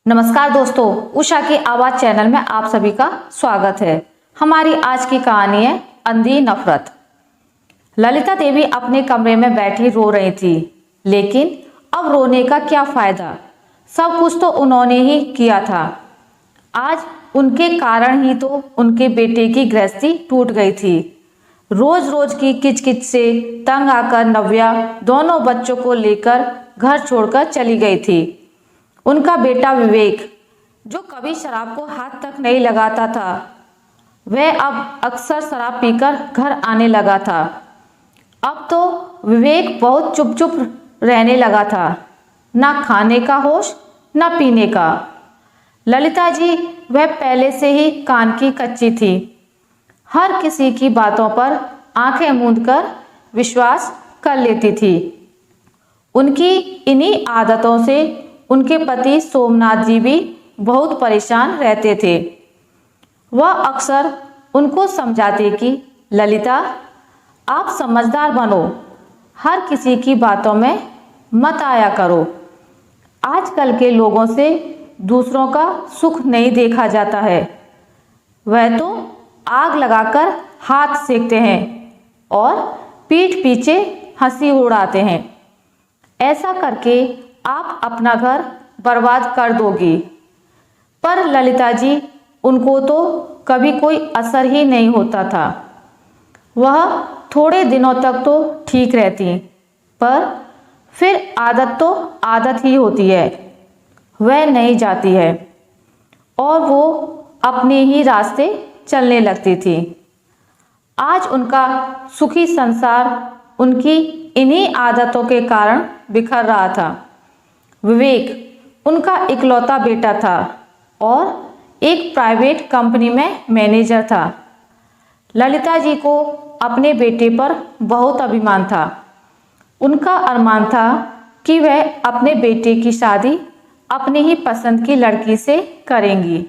नमस्कार दोस्तों, उषा की आवाज चैनल में आप सभी का स्वागत है। हमारी आज की कहानी है अंधी नफरत। ललिता देवी अपने कमरे में बैठी रो रही थी, लेकिन अब रोने का क्या फायदा। सब कुछ तो उन्होंने ही किया था। आज उनके कारण ही तो उनके बेटे की गृहस्थी टूट गई थी। रोज रोज की किचकिच से तंग आकर नव्या दोनों बच्चों को लेकर घर छोड़कर चली गई थी। उनका बेटा विवेक, जो कभी शराब को हाथ तक नहीं लगाता था, वह अब अक्सर शराब पीकर घर आने लगा था। अब तो विवेक बहुत चुप चुप रहने लगा था, ना खाने का होश ना पीने का। ललिता जी वह पहले से ही कान की कच्ची थी। हर किसी की बातों पर आंखें मूंदकर विश्वास कर लेती थी। उनकी इन्हीं आदतों से उनके पति सोमनाथ जी भी बहुत परेशान रहते थे। वह अक्सर उनको समझाते कि ललिता, आप समझदार बनो, हर किसी की बातों में मत आया करो। आजकल के लोगों से दूसरों का सुख नहीं देखा जाता है। वह तो आग लगाकर हाथ सेकते हैं और पीठ पीछे हंसी उड़ाते हैं। ऐसा करके आप अपना घर बर्बाद कर दोगी। पर ललिता जी, उनको तो कभी कोई असर ही नहीं होता था। वह थोड़े दिनों तक तो ठीक रहती, पर फिर आदत तो आदत ही होती है, वह नहीं जाती है और वो अपने ही रास्ते चलने लगती थी। आज उनका सुखी संसार उनकी इन्हीं आदतों के कारण बिखर रहा था। विवेक उनका इकलौता बेटा था और एक प्राइवेट कंपनी में मैनेजर था। ललिता जी को अपने बेटे पर बहुत अभिमान था। उनका अरमान था कि वह अपने बेटे की शादी अपने ही पसंद की लड़की से करेंगी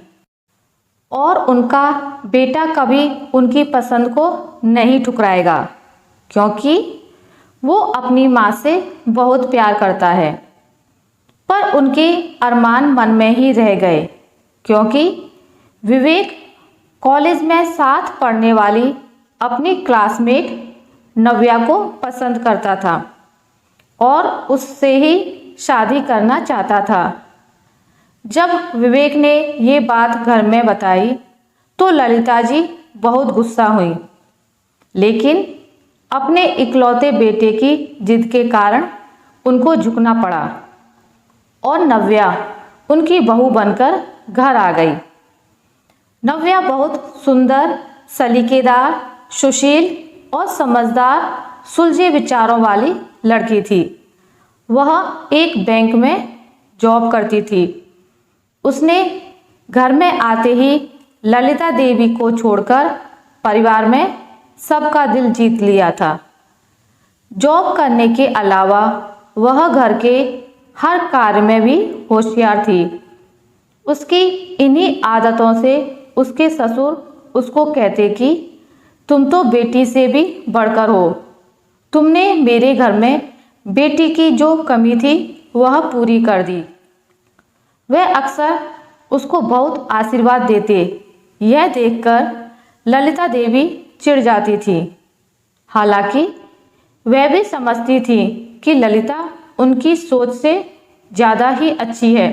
और उनका बेटा कभी उनकी पसंद को नहीं ठुकराएगा, क्योंकि वो अपनी माँ से बहुत प्यार करता है। पर उनके अरमान मन में ही रह गए, क्योंकि विवेक कॉलेज में साथ पढ़ने वाली अपनी क्लासमेट नव्या को पसंद करता था और उससे ही शादी करना चाहता था। जब विवेक ने ये बात घर में बताई तो ललिता जी बहुत गुस्सा हुई, लेकिन अपने इकलौते बेटे की जिद के कारण उनको झुकना पड़ा और नव्या उनकी बहू बनकर घर आ गई। नव्या बहुत सुंदर, सलीकेदार, सुशील और समझदार, सुलझे विचारों वाली लड़की थी। वह एक बैंक में जॉब करती थी। उसने घर में आते ही ललिता देवी को छोड़कर परिवार में सबका दिल जीत लिया था। जॉब करने के अलावा वह घर के हर कार्य में भी होशियार थी। उसकी इन्हीं आदतों से उसके ससुर उसको कहते कि तुम तो बेटी से भी बढ़कर हो। तुमने मेरे घर में बेटी की जो कमी थी वह पूरी कर दी। वह अक्सर उसको बहुत आशीर्वाद देते। यह देखकर ललिता देवी चिढ़ जाती थी। हालांकि वह भी समझती थी कि ललिता उनकी सोच से ज़्यादा ही अच्छी है।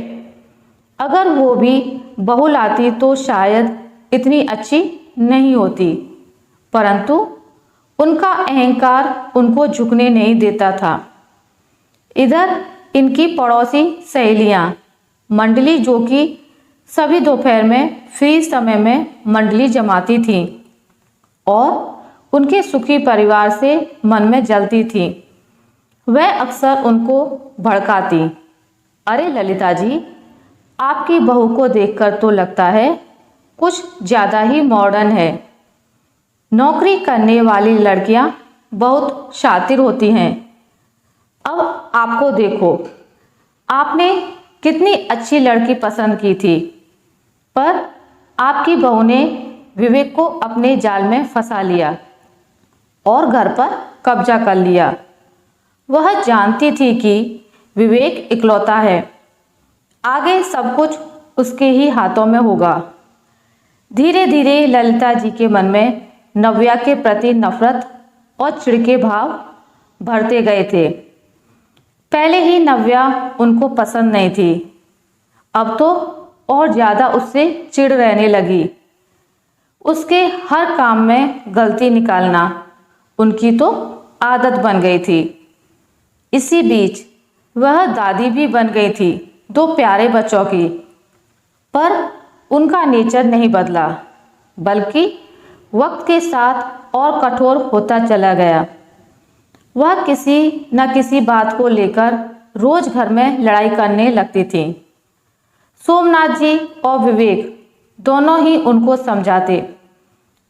अगर वो भी बहू लाती तो शायद इतनी अच्छी नहीं होती, परंतु उनका अहंकार उनको झुकने नहीं देता था। इधर इनकी पड़ोसी सहेलियां मंडली, जो कि सभी दोपहर में फ्री समय में मंडली जमाती थीं और उनके सुखी परिवार से मन में जलती थी, वह अक्सर उनको भड़काती। अरे ललिता जी, आपकी बहू को देखकर तो लगता है कुछ ज़्यादा ही मॉडर्न है। नौकरी करने वाली लड़कियां बहुत शातिर होती हैं। अब आपको देखो, आपने कितनी अच्छी लड़की पसंद की थी, पर आपकी बहू ने विवेक को अपने जाल में फंसा लिया और घर पर कब्जा कर लिया। वह जानती थी कि विवेक इकलौता है आगे सब कुछ उसके ही हाथों में होगा। धीरे धीरे ललिता जी के मन में नव्या के प्रति नफरत और चिढ़ के भाव भरते गए थे। पहले ही नव्या उनको पसंद नहीं थी, अब तो और ज्यादा उससे चिढ़ रहने लगी। उसके हर काम में गलती निकालना उनकी तो आदत बन गई थी। इसी बीच वह दादी भी बन गई थी 2 प्यारे बच्चों की। पर उनका नेचर नहीं बदला, बल्कि वक्त के साथ और कठोर होता चला गया। वह किसी न किसी बात को लेकर रोज घर में लड़ाई करने लगती थी। सोमनाथ जी और विवेक दोनों ही उनको समझाते,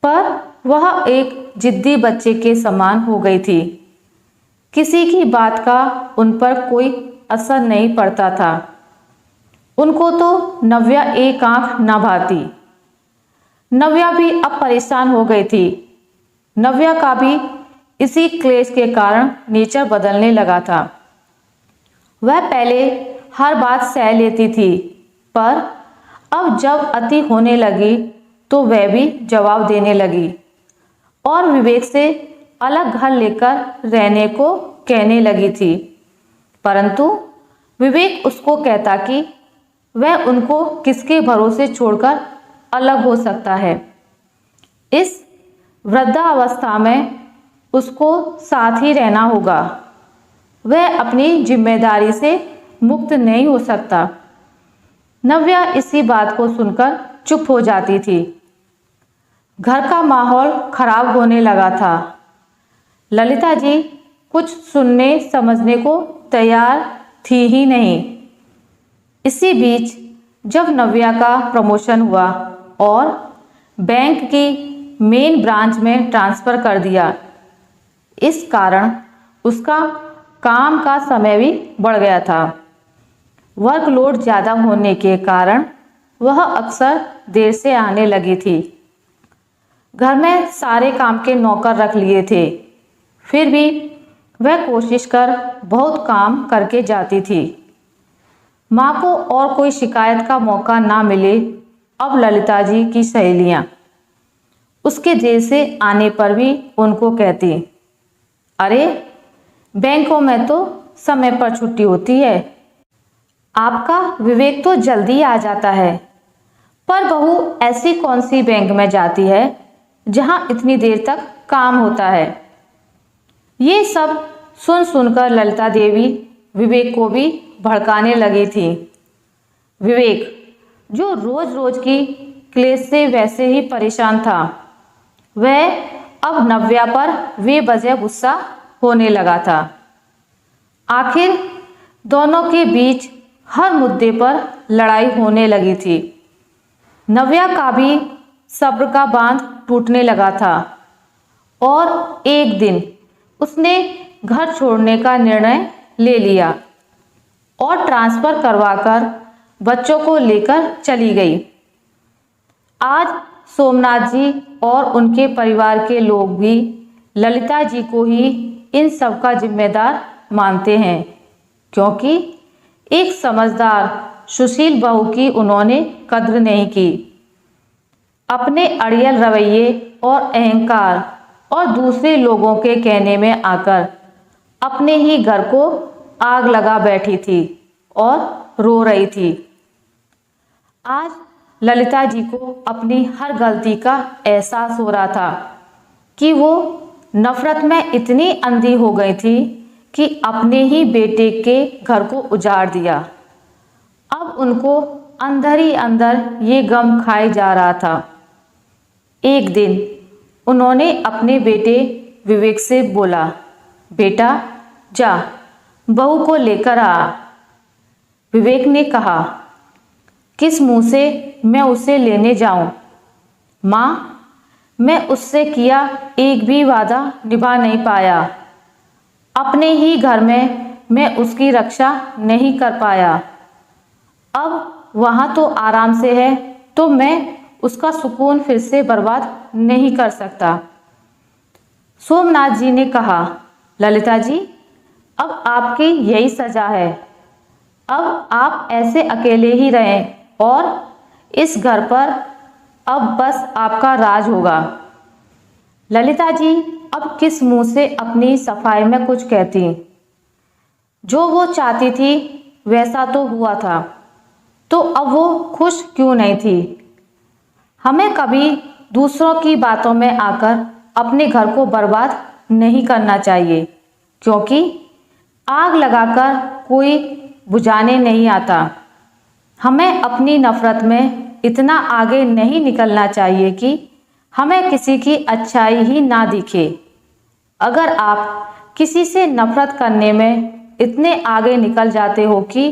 पर वह एक जिद्दी बच्चे के समान हो गई थी। किसी की बात का उन पर कोई असर नहीं पड़ता था। उनको तो नव्या एक आंख न भाती। नव्या भी अब परेशान हो गई थी। नव्या का भी इसी क्लेश के कारण नेचर बदलने लगा था। वह पहले हर बात सह लेती थी, पर अब जब अति होने लगी तो वह भी जवाब देने लगी और विवेक से अलग घर लेकर रहने को कहने लगी थी। परंतु विवेक उसको कहता कि वह उनको किसके भरोसे छोड़कर अलग हो सकता है। इस वृद्धावस्था में उसको साथ ही रहना होगा। वह अपनी जिम्मेदारी से मुक्त नहीं हो सकता। नव्या इसी बात को सुनकर चुप हो जाती थी। घर का माहौल खराब होने लगा था। ललिता जी कुछ सुनने समझने को तैयार थी ही नहीं। इसी बीच जब नव्या का प्रमोशन हुआ और बैंक की मेन ब्रांच में ट्रांसफ़र कर दिया, इस कारण उसका काम का समय भी बढ़ गया था। वर्कलोड ज़्यादा होने के कारण वह अक्सर देर से आने लगी थी। घर में सारे काम के नौकर रख लिए थे, फिर भी वह कोशिश कर बहुत काम करके जाती थी। माँ को और कोई शिकायत का मौका ना मिले। अब ललिता जी की सहेलियाँ उसके देर से आने पर भी उनको कहती, अरे बैंकों में तो समय पर छुट्टी होती है, आपका विवेक तो जल्दी आ जाता है, पर बहू ऐसी कौन सी बैंक में जाती है जहां इतनी देर तक काम होता है। ये सब सुन सुनकर ललिता देवी विवेक को भी भड़काने लगी थी। विवेक जो रोज रोज की क्लेश से वैसे ही परेशान था, वह अब नव्या पर बेवजह गुस्सा होने लगा था। आखिर दोनों के बीच हर मुद्दे पर लड़ाई होने लगी थी। नव्या का भी सब्र का बांध टूटने लगा था और एक दिन उसने घर छोड़ने का निर्णय ले लिया और ट्रांसफ़र करवाकर बच्चों को लेकर चली गई। आज सोमनाथ जी और उनके परिवार के लोग भी ललिता जी को ही इन सब का जिम्मेदार मानते हैं, क्योंकि एक समझदार सुशील बहू की उन्होंने कद्र नहीं की। अपने अड़ियल रवैये और अहंकार और दूसरे लोगों के कहने में आकर अपने ही घर को आग लगा बैठी थी और रो रही थी। आज ललिता जी को अपनी हर गलती का एहसास हो रहा था कि वो नफरत में इतनी अंधी हो गई थी कि अपने ही बेटे के घर को उजाड़ दिया। अब उनको अंदर ही अंदर ये गम खाए जा रहा था। एक दिन उन्होंने अपने बेटे विवेक से बोला, बेटा जा बहू को लेकर आ। विवेक ने कहा, किस मुंह से मैं उसे लेने जाऊं? माँ, मैं उससे किया एक भी वादा निभा नहीं पाया। अपने ही घर में मैं उसकी रक्षा नहीं कर पाया। अब वहाँ तो आराम से है, तो मैं उसका सुकून फिर से बर्बाद नहीं कर सकता। सोमनाथ जी ने कहा, ललिता जी, अब आपकी यही सजा है। अब आप ऐसे अकेले ही रहें और इस घर पर अब बस आपका राज होगा। ललिता जी अब किस मुंह से अपनी सफाई में कुछ कहती। जो वो चाहती थी वैसा तो हुआ था, तो अब वो खुश क्यों नहीं थी। हमें कभी दूसरों की बातों में आकर अपने घर को बर्बाद नहीं करना चाहिए, क्योंकि आग लगाकर कोई बुझाने नहीं आता। हमें अपनी नफरत में इतना आगे नहीं निकलना चाहिए कि हमें किसी की अच्छाई ही ना दिखे। अगर आप किसी से नफरत करने में इतने आगे निकल जाते हो कि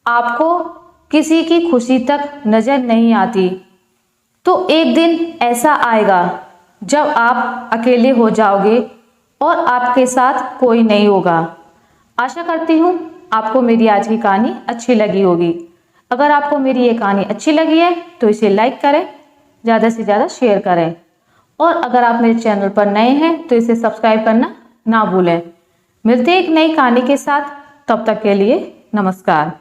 आपको किसी की खुशी तक नजर नहीं आती, तो एक दिन ऐसा आएगा जब आप अकेले हो जाओगे और आपके साथ कोई नहीं होगा। आशा करती हूँ आपको मेरी आज की कहानी अच्छी लगी होगी। अगर आपको मेरी ये कहानी अच्छी लगी है तो इसे लाइक करें, ज़्यादा से ज़्यादा शेयर करें, और अगर आप मेरे चैनल पर नए हैं तो इसे सब्सक्राइब करना ना भूलें। मिलते हैं एक नई कहानी के साथ, तब तक के लिए नमस्कार।